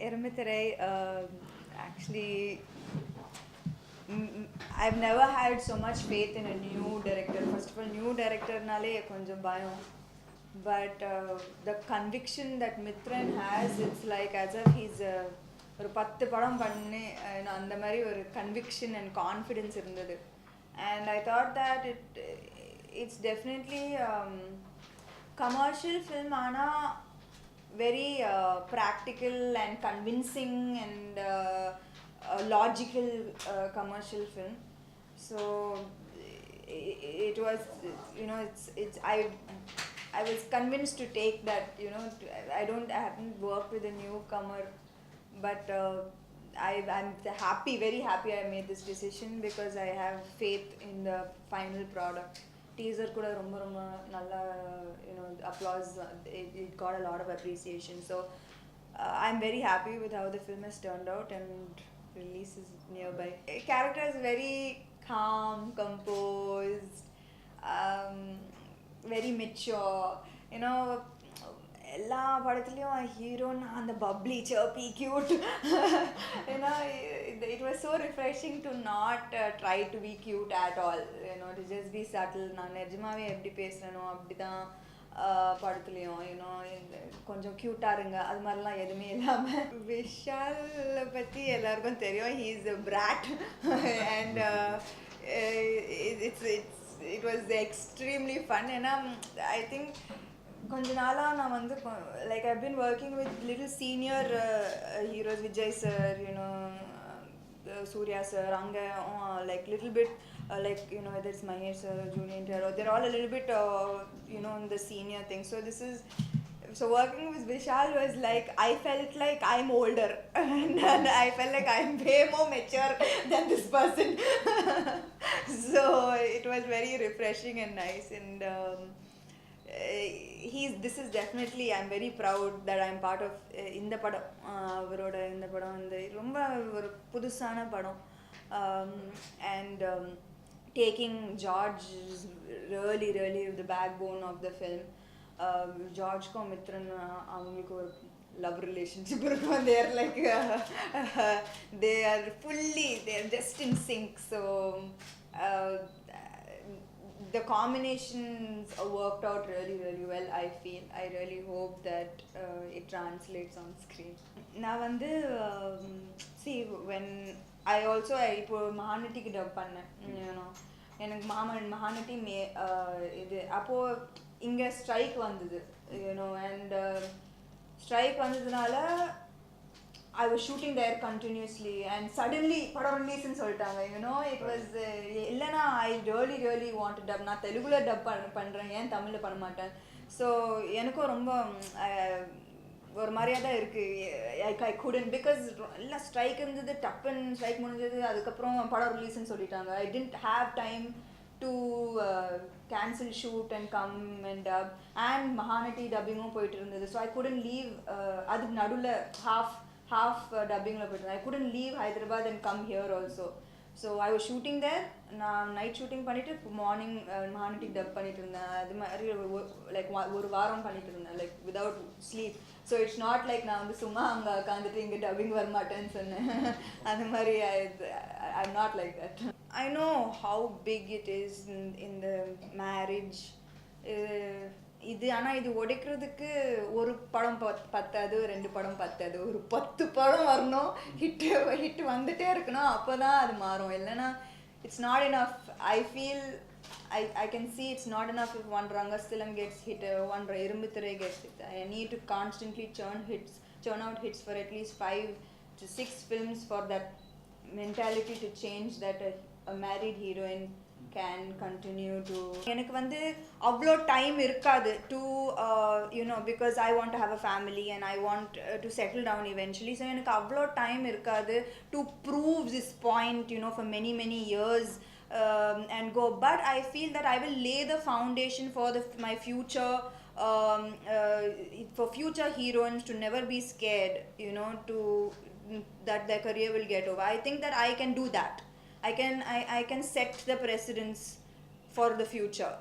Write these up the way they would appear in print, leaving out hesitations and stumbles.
IrumbuThirai, actually, I've never had so much faith in a new director. First of all, new director nale konjam bayam. But the conviction that Mithran has, it's like as if he's ஒரு 10 படம் பண்ணி அந்த மாதிரி ஒரு conviction and confidence இருந்தது. And I thought that it's definitely commercial film ஆனா very practical and convincing and logical commercial film. So it was, I was convinced to take that. I haven't worked with a newcomer, but I'm happy, very happy I made this decision because I have faith in the final product. Teaser kuda romba romba nalla, applause. It got a lot of appreciation. So I'm very happy with how the film has turned out, and release is nearby. Character is very calm, composed, very mature. எல்லா படத்துலையும் ஹீரோனா அந்த bubbly சர்பி cute. It was so refreshing to not try to be cute at all, to just be subtle. நான் நிஜமாவே எப்படி பேசுறேனோ அப்படிதான் படத்துலையும் கொஞ்சம் க்யூட்டாக இருங்க அது மாதிரிலாம் எதுவுமே இல்லாமல். விஷாலை பற்றி எல்லாருக்கும் தெரியும், he is a brat. And it was extremely fun. ஏன்னா I think கொஞ்ச நாளா நான் வந்து like I've been working with little senior heroes, Vijay sir, Surya sir, Anga, like little bit like whether it's Mahesh sir or Junior Inter, they're all a little bit in the senior thing. So working with Vishal was like, I felt like I'm older and I felt like I'm way more mature than this person. So it was very refreshing and nice. And this is definitely, I'm very proud that I'm part of இந்த படம். அவரோட இந்த படம் வந்து ரொம்ப ஒரு புதுசான படம். And taking George is really the backbone of the film. ஜார்ஜ்க்கும் Mithran அவங்களுக்கு ஒரு love relationship இருக்கும். They are like they are just in sync. So the combinations worked out really well. I really hope that it translates on screen. நான் வந்து see when I also இப்போ மகாநட்டிக்கு dub பண்ணேன். எனக்கு மகாநட்டி இது அப்போ இங்கே ஸ்ட்ரைக் வந்தது, and strike வந்ததுனால I was shooting there continuously, and suddenly padam release nu soltaanga. It was illana I really want to dub. Na Telugu la dub pandren, yen Tamil la panna maatan. So enakku romba ஒரு மாதிரியா தான் இருக்கு. I couldn't, because illa strike irundhathu, tappen strike முடிஞ்சது, அதுக்கப்புறம் படம் ரிலீஸ்னு சொல்லிட்டாங்க. I didn't have time to cancel shoot and come and dub, and Mahanati dubbingum போயிட்டு இருந்தது. So I couldn't leave. அதுக்கு நடுவுல half dubbing la போயிட்டு, I couldn't leave Hyderabad and come here also. So I was shooting there. நான் night shooting பண்ணிட்டு morning Mahanati dub பண்ணிட்டு இருந்தேன். அது மாதிரி like ஒரு வாரம் பண்ணிட்டு இருந்தேன், like without sleep. So it's not like நான் வந்து சும்மா அங்க உட்காந்துட்டு இங்க டப்பிங் வர மாட்டேன்னு சொன்னேன். அது மாதிரி I'm not like that. I know how big it is in the marriage. இது ஆனால் இது உடைக்கிறதுக்கு ஒரு படம் பத்தாது, 2 படம் பத்தாது, ஒரு 10 படம் வரணும், ஹிட் வந்துட்டே இருக்கணும், அப்போ தான் அது மாறும். இல்லைன்னா it's not enough. I feel I can see it's not enough if one Rangastilam gets hit, one IrumbuThirai gets hit. I need to constantly churn out hits for at least 5 to 6 films for that mentality to change, that a married heroine can continue to. எனக்கு வந்து அவ்வளோ time இருக்காது to because I want to have a family and I want to settle down eventually. So எனக்கு அவ்வளோ time இருக்காது to prove this point for many years and go. But I feel that I will lay the foundation for my future, for future heroines to never be scared, to that their career will get over. I think that I can do that. I can set the precedence for the future.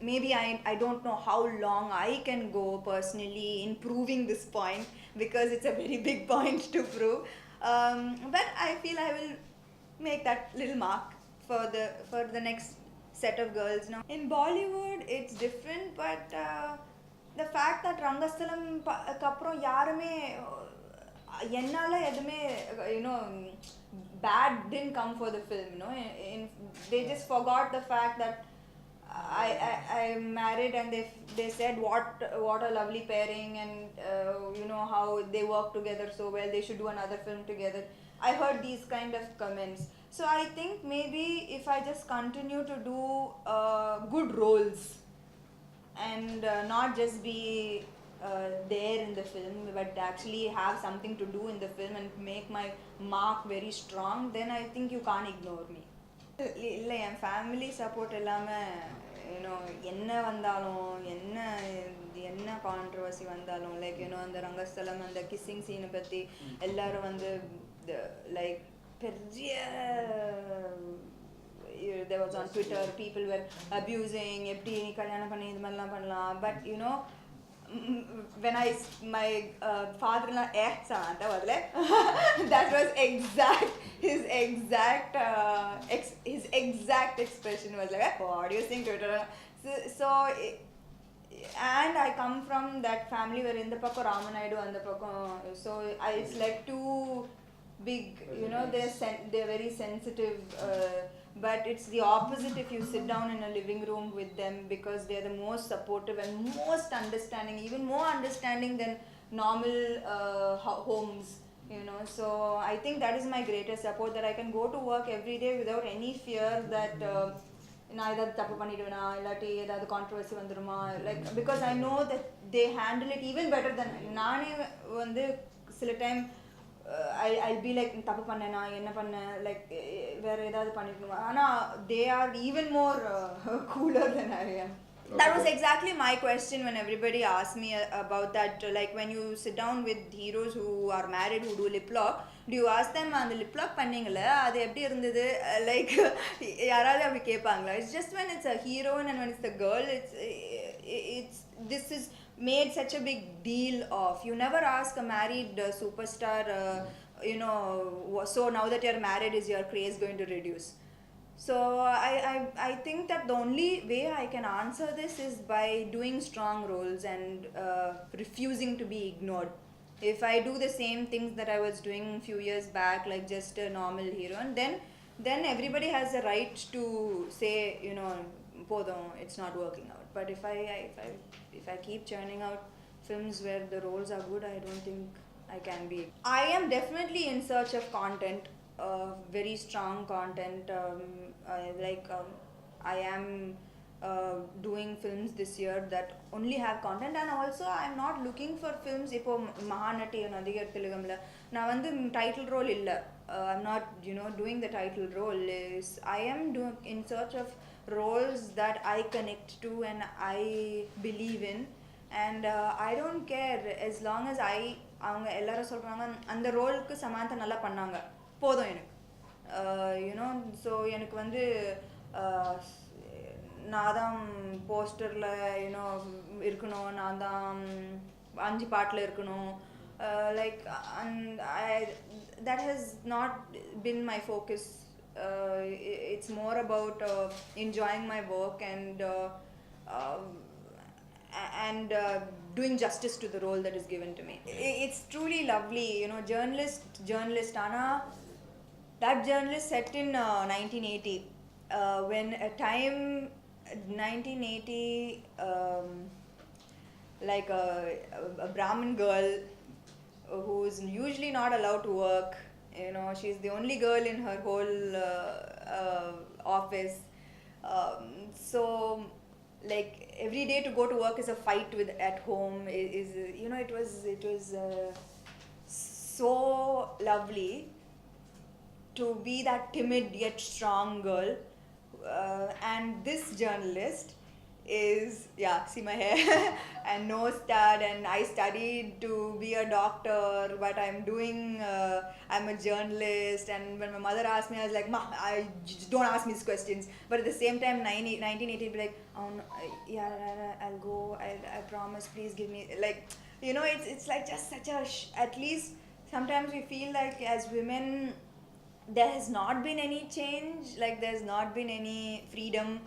maybe I don't know how long I can go personally in proving this point, because it's a very big point to prove. But I feel I will make that little mark for the next set of girls now. In Bollywood, it's different, but the fact that Rangasthalam அப்புறம் யாருமே என்னால எதுவுமே bad didn't come for the film, they just forgot the fact that I married, and they said what a lovely pairing, and how they work together so well, they should do another film together. I heard these kind of comments. So I think maybe if I just continue to do good roles and not just be there in the film, but actually have something to do in the film and make my mark very strong, then I think you can't ignore me. இல்லை, என் family support இல்லாமல் என்ன வந்தாலும் என்ன controversy வந்தாலும், like அந்த ரங்கஸ்தலம் அந்த kissing சீனை பற்றி எல்லாரும் வந்து லைக் பெரிய there was on Twitter, people were abusing, எப்படி நீ கல்யாணம் பண்ணி இது மாதிரிலாம் பண்ணலாம். But when my father-in-law Samantha was like that was his exact expression was like, what do you think Twitter? So and I come from that family where in the pakko Ramanaidu and the pakko, so it's like too big, they're very sensitive, but it's the opposite if you sit down in a living room with them, because they're the most supportive and most understanding, even more understanding than normal homes, so I think that is my greatest support, that I can go to work every day without any fear that நான் ஏதாவது தப்பு பண்ணிடுவேனா இல்லாட்டி ஏதாவது controversy வந்துடுமா, like because I know that they handle it even better than நானே வந்து சில time I'll be like தப்பு பண்ணேனா என்ன பண்ணேன், லைக் வேற ஏதாவது பண்ணிருக்கணுமா, ஆனால் they are even more cooler than I am. That was exactly my question when everybody asked me about that, like when you sit down with heroes who are married who do lip lock, do you ask them அந்த lip lock பண்ணீங்களே அது எப்படி இருந்தது, like யாராவது அப்படி கேட்பாங்களா? It's just when it's a heroine and when it's the girl, it's this is made such a big deal of. You never ask a married superstar, so now that you're married, is your craze going to reduce? So I think that the only way I can answer this is by doing strong roles and refusing to be ignored. If I do the same things that I was doing a few years back, like just a normal hero, and then everybody has the right to say, podum, it's not working out. But if I keep churning out films where the roles are good, I don't think I can be. I am definitely in search of content, very strong content. I am doing films this year that only have content, and also I'm not looking for films. Ipo Mahanati Nadigar Telugamla na vandu title role illa, I'm not doing the title role. I am in search of roles that I connect to and I believe in, and I don't care as long as அவங்க எல்லாரும் சொல்றாங்க அந்த ரோலுக்கு சமந்தா நல்லா பண்ணாங்க போதும் எனக்கு, so எனக்கு வந்து நான் தான் போஸ்டரில் இருக்கணும், நான் தான் 5 பாட்டில் இருக்கணும், like that has not been my focus. It's more about enjoying my work and doing justice to the role that is given to me. It's truly lovely, journalist Anna. That journalist set in 1980, when a time 1980, like a Brahmin girl who's usually not allowed to work, she's the only girl in her whole office, so like every day to go to work is a fight with at home. It was so lovely to be that timid yet strong girl, and this journalist is, yeah, see my hair and no stud, and I studied to be a doctor, but I'm a journalist. And when my mother asked me, I was like, Ma, don't ask me these questions. But at the same time, 1980 be like, oh no, yeah, I'll go, I promise, please give me, like, it's like just such a at least sometimes we feel like as women there has not been any change, like there's not been any freedom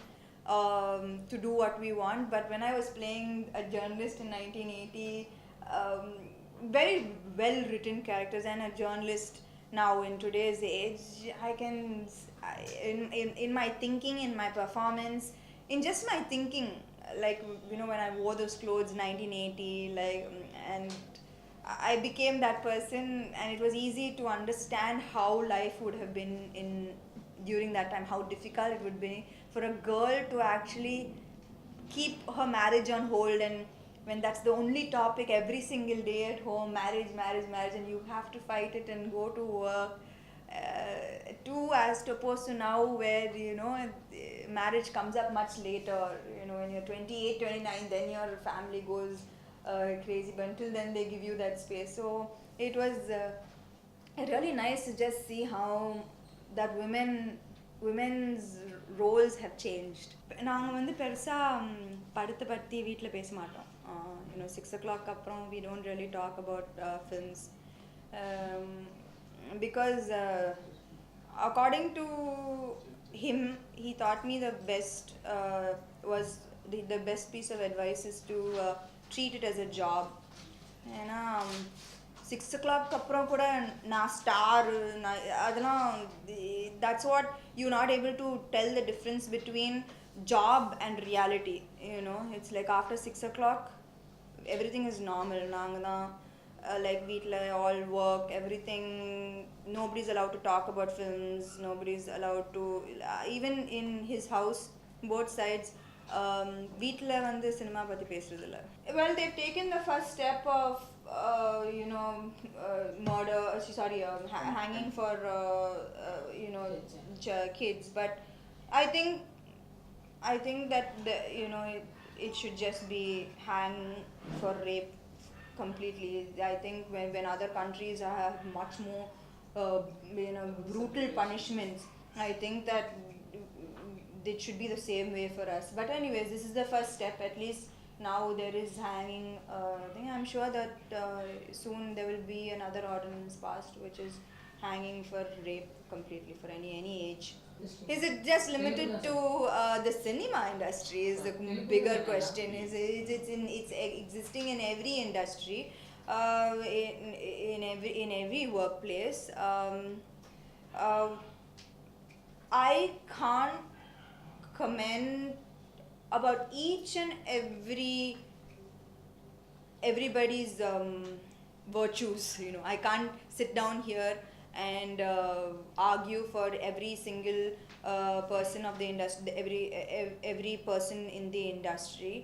to do what we want. But when I was playing a journalist in 1980, very well written characters, and a journalist now in today's age, in my thinking, in my performance, in just my thinking, like, when I wore those clothes 1980, like, and I became that person, and it was easy to understand how life would have been in during that time, how difficult it would be for a girl to actually keep her marriage on hold, and when that's the only topic every single day at home, marriage, marriage, marriage, and you have to fight it and go to work. Too, as opposed to now, where marriage comes up much later. When you're 28, 29, then your family goes crazy, but until then they give you that space. So it was really nice to just see how that women's roles have changed. நாங்கள் வந்து பெருசாக படத்தை பற்றி வீட்டில் பேச மாட்டோம். 6 o'clock அப்புறம் we don't really talk about films, because according to him, he taught me the best was the best piece of advice is to treat it as a job. ஏன்னா 6 o'clock அப்புறம் கூட நான் ஸ்டார், அதெல்லாம் that's what you're not able to tell the difference between job and reality. It's like after 6 o'clock everything is normal. நாங்கள் தான் like வீட்டில் all work, everything, nobody's allowed to talk about films, nobody's allowed to, even in his house, both sides, வீட்டில் வந்து cinema பற்றி பேசுறதில்ல. Well, they've taken the first step of murder, sorry, hanging for kids, but I think that it should just be hang for rape completely. I think when other countries have much more brutal punishments, I think that it should be the same way for us. But anyways, this is the first step. At least now there is hanging thing. I'm sure that soon there will be another ordinance passed which is hanging for rape completely for any age. Is it just limited to the cinema industry is the bigger question. It's existing in every industry, in every workplace. I can't comment about each and everybody's virtues. I can't sit down here and argue for every single person of the industry, every person in the industry,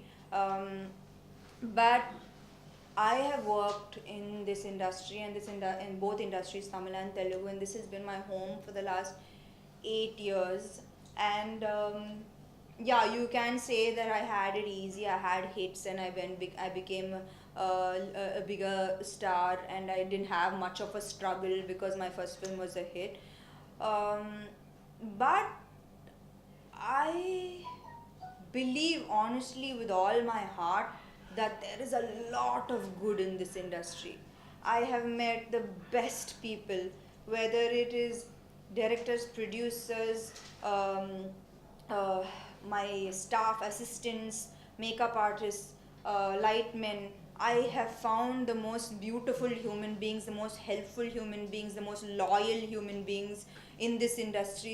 but I have worked in this industry and in both industries, Tamil and Telugu, and this has been my home for the last 8 years. And yeah, you can say that I had it easy. I had hits, and I became a bigger star, and I didn't have much of a struggle because my first film was a hit. But I believe honestly with all my heart that there is a lot of good in this industry. I have met the best people, whether it is directors, producers, my staff, assistants, makeup artists, lightmen. I have found the most beautiful human beings, the most helpful human beings, the most loyal human beings in this industry,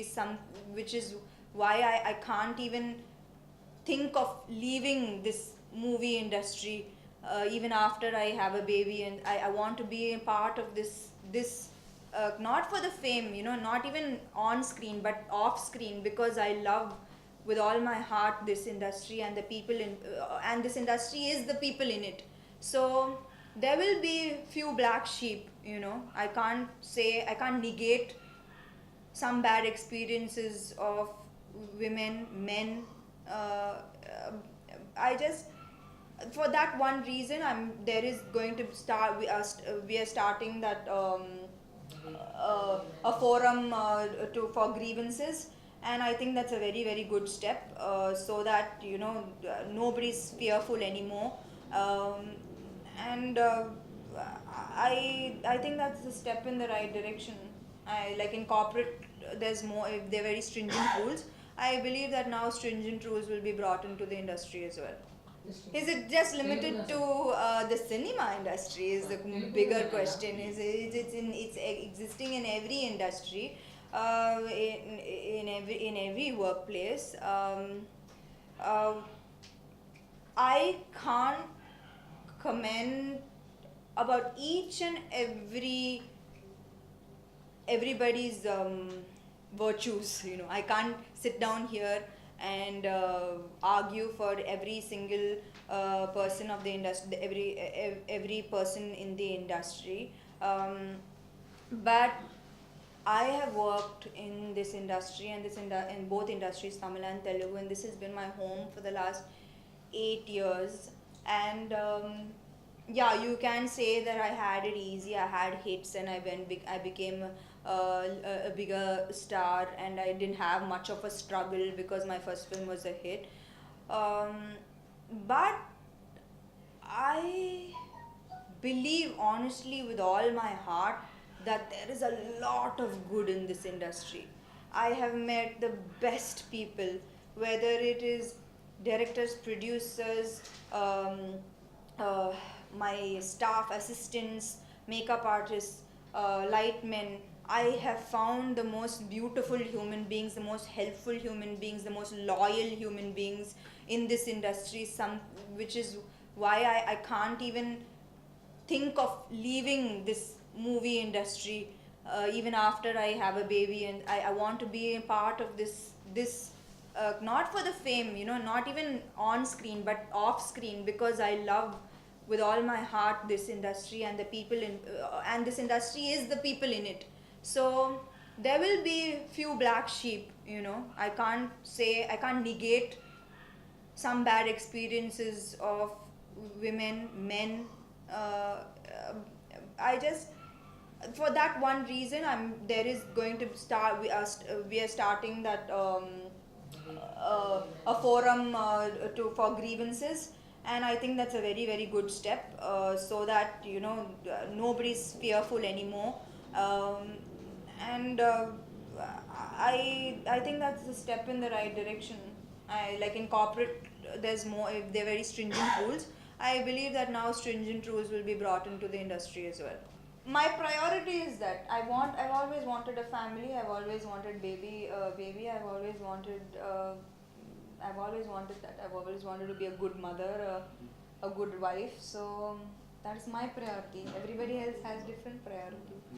which is why I can't even think of leaving this movie industry even after I have a baby, and I want to be a part of this not for the fame, not even on screen but off screen, because I love with all my heart this industry and the people in and this industry is the people in it. So there will be few black sheep. I can't negate some bad experiences of women, men, I just, for that one reason, there is going to start, we are starting that a forum for grievances, and I think that's a very very good step, so that nobody's fearful anymore. um, and I think that's a step in the right direction. I like in corporate, there's more, if they're very stringent rules. I believe that now stringent rules will be brought into the industry as well. Is it just limited to the cinema industry? Is the bigger question. It's existing in every industry, in every workplace. Uh, I can't comment about each and everybody's virtues. I can't sit down here and argue for every single person of the industry, every person in the industry. But I have worked in this industry, and in both industries, Tamil and Telugu, and this has been my home for the last 8 years. And yeah, you can say that I had it easy. I had hits, and I became a bigger star, and I didn't have much of a struggle because my first film was a hit. Um, but I believe honestly with all my heart that there is a lot of good in this industry. I have met the best people, whether it is directors, producers, uh, my staff, assistants, makeup artists, lightmen. I have found the most beautiful human beings, the most helpful human beings, the most loyal human beings in this industry. Which is why I can't even think of leaving this movie industry, even after I have a baby, and I want to be a part of this not for the fame, not even on screen but off screen, because I love with all my heart this industry and the people and this industry is the people in it. So there will be few black sheep. I can't negate some bad experiences of women, men. Uh, uh, I just, for that one reason, there is going to start. We are starting that a forum for grievances, and I think that's a very very good step, so that nobody's fearful anymore. Um, and I think that's a step in the right direction. I like in corporate, there's more, if they're very stringent rules. I believe that now stringent rules will be brought into the industry as well. My priority is that I've always wanted a family. I've always wanted baby. I've always wanted that. I've always wanted to be a good mother, a good wife. So that's my priority. Everybody else has different priorities.